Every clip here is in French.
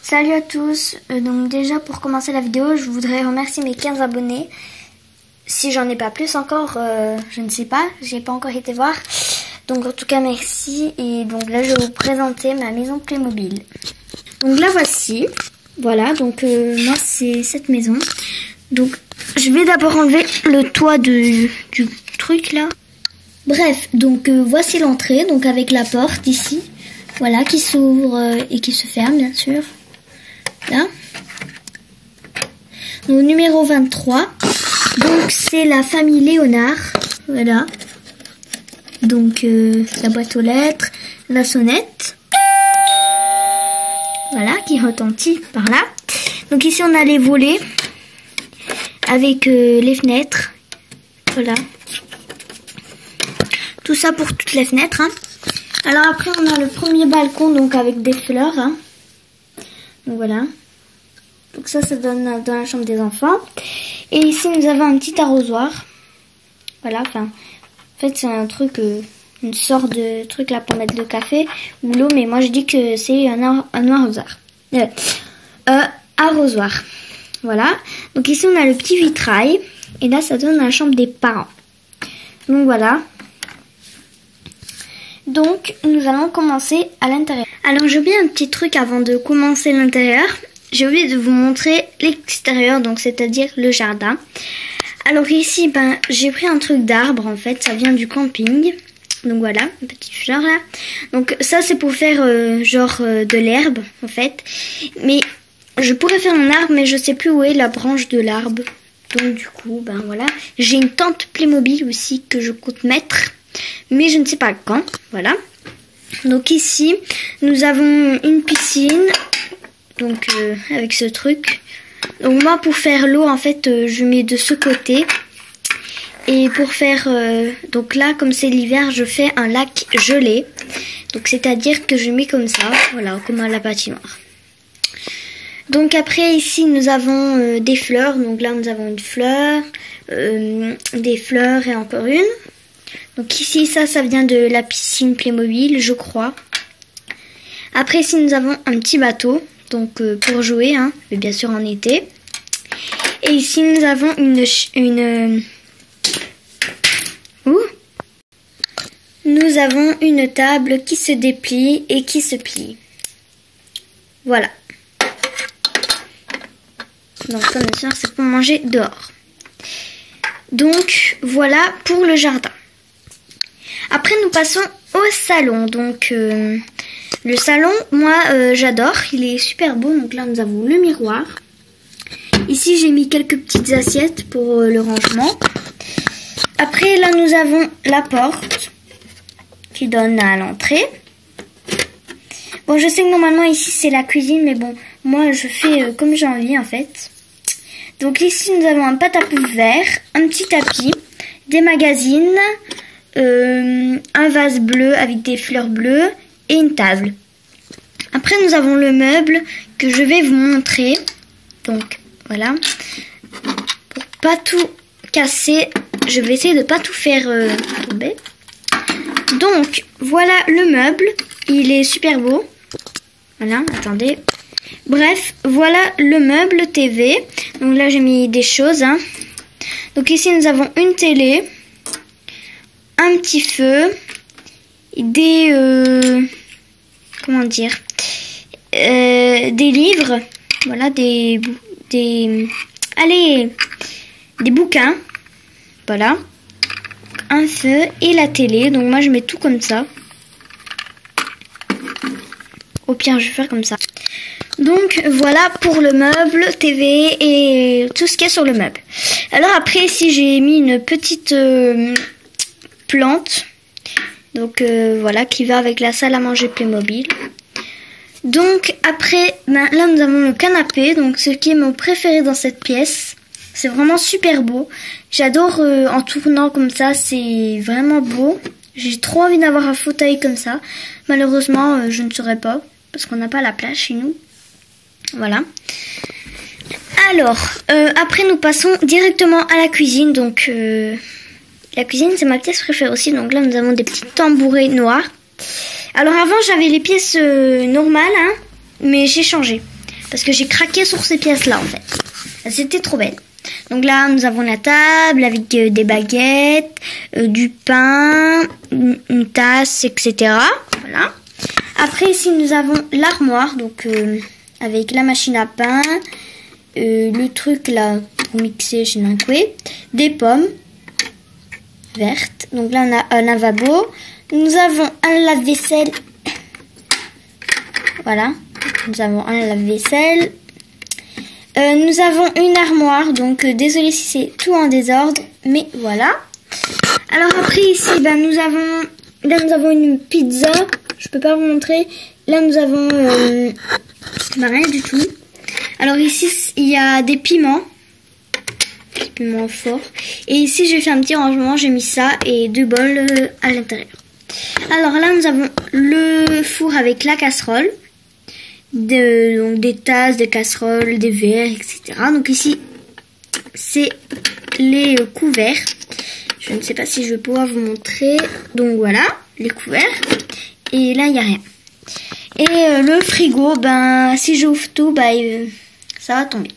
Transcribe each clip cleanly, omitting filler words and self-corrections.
Salut à tous, donc déjà pour commencer la vidéo, je voudrais remercier mes 15 abonnés. Si j'en ai pas plus encore, je ne sais pas, j'ai pas encore été voir. Donc en tout cas merci, et donc là je vais vous présenter ma maison Playmobil. Donc là voici, voilà, donc moi c'est cette maison. Donc je vais d'abord enlever le toit du truc là. Bref, donc voici l'entrée, donc avec la porte ici, voilà, qui s'ouvre et qui se ferme bien sûr. Là. Donc numéro 23. Donc c'est la famille Léonard. Voilà. Donc la boîte aux lettres, la sonnette. Voilà, qui retentit par là. Donc ici on a les volets avec les fenêtres. Voilà. Tout ça pour toutes les fenêtres. Hein. Alors après on a le premier balcon donc avec des fleurs. Hein. Donc voilà. Donc ça donne dans la chambre des enfants. Et ici nous avons un petit arrosoir. Voilà, enfin, en fait c'est un truc, une sorte de truc là pour mettre le café ou l'eau, mais moi je dis que c'est un arrosoir. Arrosoir. Voilà. Donc ici on a le petit vitrail. Et là ça donne dans la chambre des parents. Donc voilà. Donc nous allons commencer à l'intérieur. Alors j'ai oublié un petit truc avant de commencer l'intérieur. J'ai oublié de vous montrer l'extérieur, donc c'est-à-dire le jardin. Alors ici, j'ai pris un truc d'arbre en fait, ça vient du camping. Donc voilà, une petite fleur là. Donc ça c'est pour faire genre de l'herbe en fait. Mais je pourrais faire un arbre, mais je sais plus où est la branche de l'arbre. Donc du coup, voilà. J'ai une tente Playmobil aussi que je compte mettre. Mais je ne sais pas quand, voilà. Donc ici, nous avons une piscine, donc avec ce truc. Donc moi, pour faire l'eau, en fait, je mets de ce côté. Et pour faire, donc là, comme c'est l'hiver, je fais un lac gelé. Donc c'est-à-dire que je mets comme ça, voilà, comme à la patinoire. Donc après, ici, nous avons des fleurs. Donc là, nous avons une fleur, des fleurs et encore une. Donc ici, ça vient de la piscine Playmobil, je crois. Après, ici, nous avons un petit bateau, donc pour jouer, hein, mais bien sûr en été. Et ici, nous avons nous avons une table qui se déplie et qui se plie. Voilà. Donc ça, bien sûr, c'est pour manger dehors. Donc voilà pour le jardin. Après nous passons au salon. Donc le salon, moi j'adore, il est super beau. Donc là nous avons le miroir. Ici j'ai mis quelques petites assiettes pour le rangement. Après là nous avons la porte qui donne à l'entrée. Bon, je sais que normalement ici c'est la cuisine, mais bon, moi je fais comme j'ai envie en fait. Donc ici nous avons un pâte-à-peu vert, un petit tapis, des magazines, un vase bleu avec des fleurs bleues et une table. Après nous avons le meuble que je vais vous montrer. Donc voilà. Pour pas tout casser, je vais essayer de pas tout faire tomber. Donc voilà le meuble, il est super beau. Voilà, attendez. Bref, voilà le meuble TV. Donc là j'ai mis des choses. Hein. Donc ici nous avons une télé, un petit feu, des comment dire, des livres, voilà, des bouquins, voilà, un feu et la télé. Donc moi je mets tout comme ça. Au pire je vais faire comme ça. Donc voilà pour le meuble TV et tout ce qu'il y a sur le meuble. Alors après ici j'ai mis une petite plante. Donc voilà, qui va avec la salle à manger Playmobil. Donc après, là nous avons le canapé. Donc ce qui est mon préféré dans cette pièce. C'est vraiment super beau. J'adore en tournant comme ça, c'est vraiment beau. J'ai trop envie d'avoir un fauteuil comme ça. Malheureusement je ne saurais pas. Parce qu'on n'a pas la place chez nous. Voilà. Alors, après nous passons directement à la cuisine. Donc, la cuisine c'est ma pièce préférée aussi. Donc là nous avons des petits tambourets noirs. Alors avant j'avais les pièces normales, hein, mais j'ai changé. parce que j'ai craqué sur ces pièces-là en fait. C'était trop belle. Donc là, nous avons la table avec des baguettes, du pain, une tasse, etc. Voilà. Après ici, nous avons l'armoire, donc avec la machine à pain, le truc là pour mixer chez Nankwe, des pommes vertes. Donc là, on a un lavabo. Nous avons un lave-vaisselle. Voilà. Nous avons un lave-vaisselle. Nous avons une armoire, donc désolé si c'est tout en désordre, mais voilà. Alors après ici, nous avons une pizza. Je peux pas vous montrer. Là nous avons rien du tout. Alors ici il y a des piments forts. Et ici j'ai fait un petit rangement, j'ai mis ça et 2 bols à l'intérieur. Alors là nous avons le four avec la casserole. Donc des tasses, des casseroles, des verres, etc. Donc ici, c'est les couverts. Je ne sais pas si je vais pouvoir vous montrer. Donc voilà, les couverts. Et là, il n'y a rien. Et le frigo, si j'ouvre tout, ça va tomber.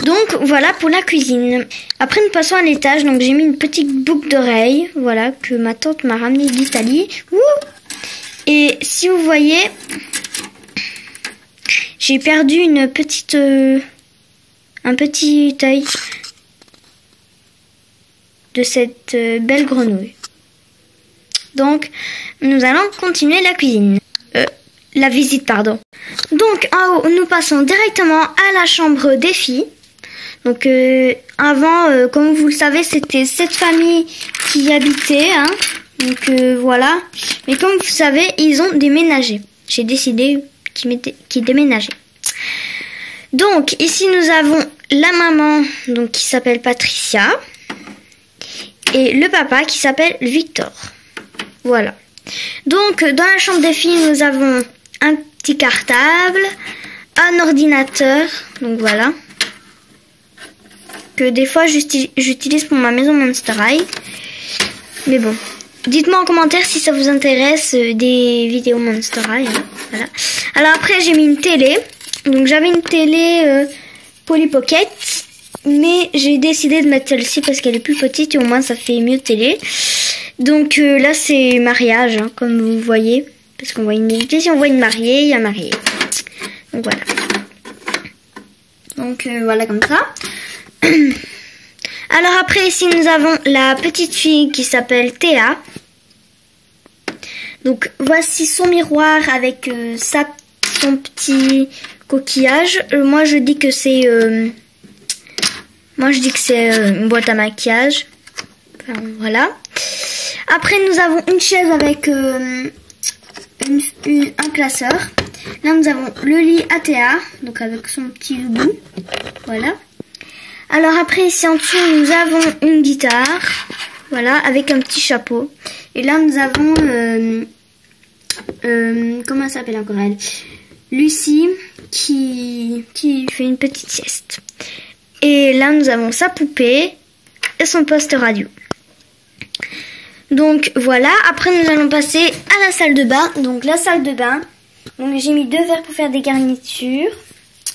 Donc voilà pour la cuisine. Après, nous passons à l'étage. Donc j'ai mis une petite boucle d'oreille, voilà, que ma tante m'a ramenée d'Italie. Et si vous voyez... J'ai perdu un petit œil de cette belle grenouille. Donc, nous allons continuer la cuisine. La visite, pardon. Donc, en haut, nous passons directement à la chambre des filles. Donc, avant, comme vous le savez, c'était cette famille qui y habitait. Hein. Donc, voilà. Mais comme vous savez, ils ont déménagé. J'ai décidé qui déménageait. Donc ici nous avons la maman donc qui s'appelle Patricia et le papa qui s'appelle Victor. Voilà. Donc dans la chambre des filles nous avons un petit cartable, un ordinateur, donc voilà, que des fois j'utilise pour ma maison Monster High. Mais bon, dites-moi en commentaire si ça vous intéresse des vidéos Monster High. Hein. Voilà. Alors après j'ai mis une télé. Donc j'avais une télé Polly Pocket. Mais j'ai décidé de mettre celle-ci parce qu'elle est plus petite et au moins ça fait mieux télé. Donc là c'est mariage hein, comme vous voyez. Parce qu'on voit si on voit une mariée, il y a mariée. Donc voilà. Donc voilà comme ça. Alors après ici nous avons la petite fille qui s'appelle Théa. Donc voici son miroir avec son petit coquillage. Moi je dis que c'est une boîte à maquillage. Enfin, voilà. Après nous avons une chaise avec un classeur. Là nous avons le lit à Théa, donc avec son petit bout. Voilà. Alors après ici en dessous nous avons une guitare. Voilà, avec un petit chapeau. Et là nous avons comment elle s'appelle encore elle, Lucie qui fait une petite sieste. Et là nous avons sa poupée et son poste radio. Donc voilà, après nous allons passer à la salle de bain. Donc la salle de bain, donc j'ai mis 2 verres pour faire des garnitures.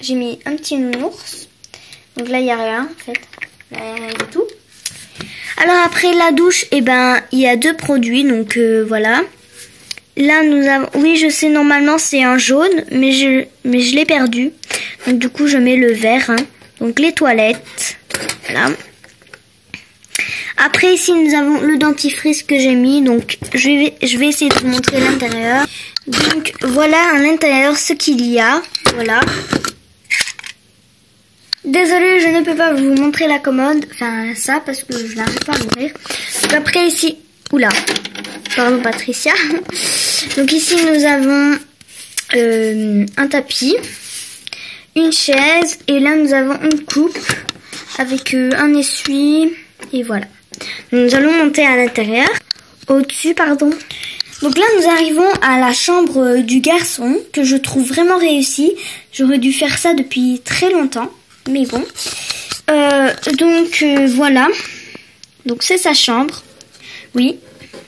J'ai mis un petit nounours. Donc là il n'y a rien en fait, là, il n'y a rien du tout. Alors après la douche, il y a 2 produits, donc voilà. Là nous avons, oui je sais normalement c'est un jaune, mais je l'ai perdu. Donc du coup je mets le vert. Hein. Donc les toilettes, voilà. Après ici nous avons le dentifrice que j'ai mis, donc je vais essayer de vous montrer l'intérieur. Donc voilà à l'intérieur ce qu'il y a, voilà. Désolée, je ne peux pas vous montrer la commode, enfin ça parce que je n'arrive pas à l'ouvrir. Après ici, oula, pardon Patricia. Donc ici nous avons un tapis, une chaise et là nous avons une coupe avec un essuie et voilà. Nous allons monter à l'intérieur, au-dessus pardon. Donc là nous arrivons à la chambre du garçon que je trouve vraiment réussie. J'aurais dû faire ça depuis très longtemps. Mais bon, voilà, donc c'est sa chambre, oui,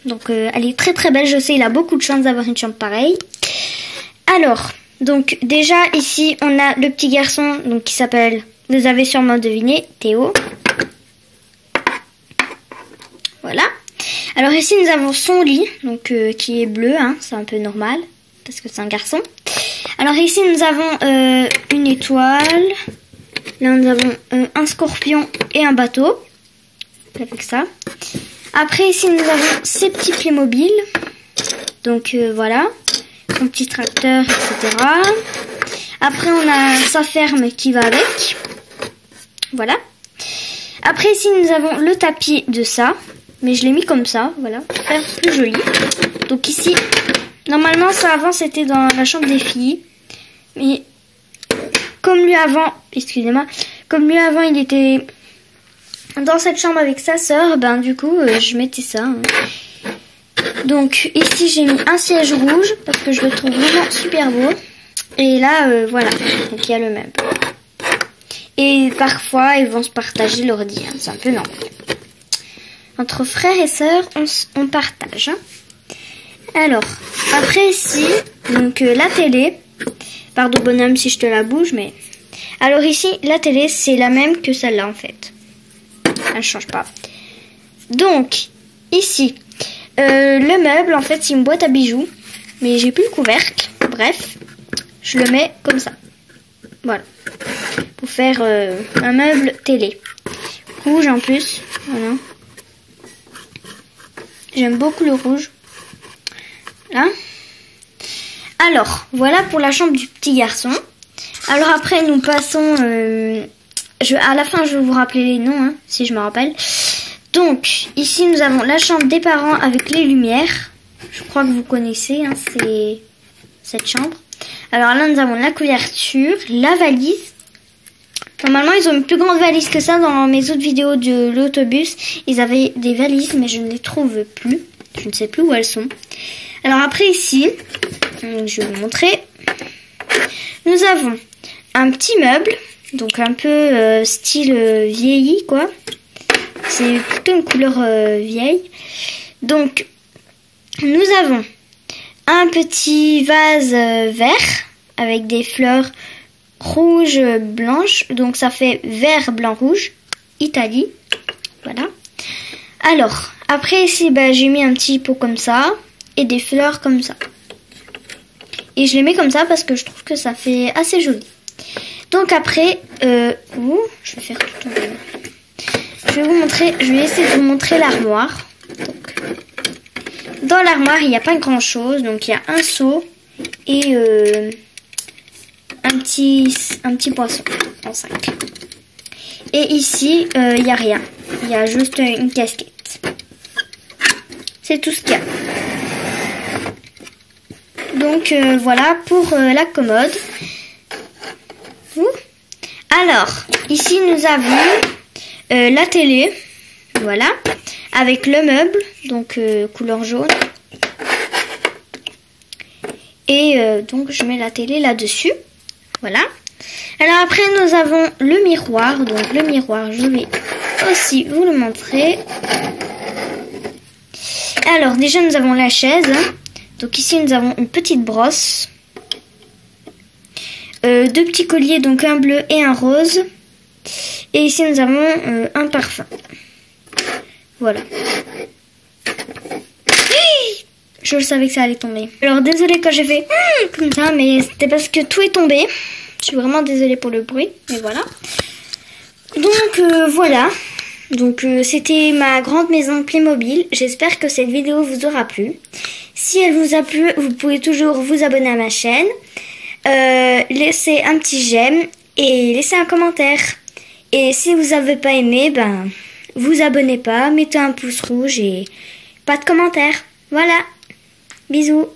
donc elle est très très belle, je sais, il a beaucoup de chance d'avoir une chambre pareille. Alors, Donc déjà ici on a le petit garçon donc qui s'appelle, vous avez sûrement deviné, Théo. Voilà. Alors ici nous avons son lit donc qui est bleu, hein, c'est un peu normal parce que c'est un garçon. Alors ici nous avons une étoile. Là nous avons un scorpion et un bateau. Avec ça. Après ici nous avons ces petits Playmobil. Donc voilà. Son petit tracteur, etc. Après on a sa ferme qui va avec. Voilà. Après ici nous avons le tapis de ça. Mais je l'ai mis comme ça, voilà, pour faire plus joli. Donc ici, normalement ça avant c'était dans la chambre des filles. Mais comme lui avant, excusez-moi, comme lui avant il était dans cette chambre avec sa sœur, ben du coup je mettais ça. Hein. Donc ici j'ai mis un siège rouge parce que je le trouve vraiment super beau. Et là voilà, donc il y a le meuble. Et parfois ils vont se partager l'ordi, hein. C'est un peu normal. Entre frères et sœurs, on partage. Hein. Alors, après ici, donc la télé. Pardon bonhomme si je te la bouge, mais... Alors ici, la télé, c'est la même que celle-là en fait. Elle ne change pas. Donc, ici, le meuble, en fait, c'est une boîte à bijoux. Mais j'ai plus le couvercle. Bref, je le mets comme ça. Voilà. Pour faire un meuble télé. Rouge en plus. Voilà. J'aime beaucoup le rouge. Là. Alors, voilà pour la chambre du petit garçon. Alors après, nous passons... à la fin, je vais vous rappeler les noms, hein, si je me rappelle. Donc, ici, nous avons la chambre des parents avec les lumières. Je crois que vous connaissez, hein, c'est cette chambre. Alors là, nous avons la couverture, la valise. Normalement, ils ont une plus grande valise que ça. Dans mes autres vidéos de l'autobus, ils avaient des valises, mais je ne les trouve plus. Je ne sais plus où elles sont. Alors après, ici, je vais vous montrer. Nous avons un petit meuble, donc un peu style vieilli, quoi. C'est plutôt une couleur vieille. Donc, nous avons un petit vase vert avec des fleurs rouge, blanche, donc ça fait vert, blanc, rouge, Italie, voilà. Alors, après ici, bah, j'ai mis un petit pot comme ça, et des fleurs comme ça. Et je les mets comme ça parce que je trouve que ça fait assez joli. Donc après, je vais faire tout tomber. Je vais essayer de vous montrer l'armoire. Dans l'armoire, il n'y a pas grand chose, donc il y a un seau et... un petit poisson en sac. Et ici, il n'y a rien. Il y a juste une casquette. C'est tout ce qu'il y a. Donc, voilà pour la commode. Alors, ici, nous avons la télé. Voilà. Avec le meuble. Donc, couleur jaune. Et donc, je mets la télé là-dessus. Voilà. Alors après nous avons le miroir. Donc le miroir, je vais aussi vous le montrer. Alors déjà nous avons la chaise. Donc ici nous avons une petite brosse. Deux petits colliers, donc un bleu et un rose. Et ici nous avons un parfum. Voilà. Je savais que ça allait tomber. Alors désolée quand j'ai fait comme ça, mais c'était parce que tout est tombé. Je suis vraiment désolée pour le bruit, mais voilà. Donc voilà. Donc c'était ma grande maison Playmobil. J'espère que cette vidéo vous aura plu. Si elle vous a plu, vous pouvez toujours vous abonner à ma chaîne. Laissez un petit j'aime et laissez un commentaire. Et si vous n'avez pas aimé, ben vous abonnez pas, mettez un pouce rouge et pas de commentaire. Voilà. Bisous.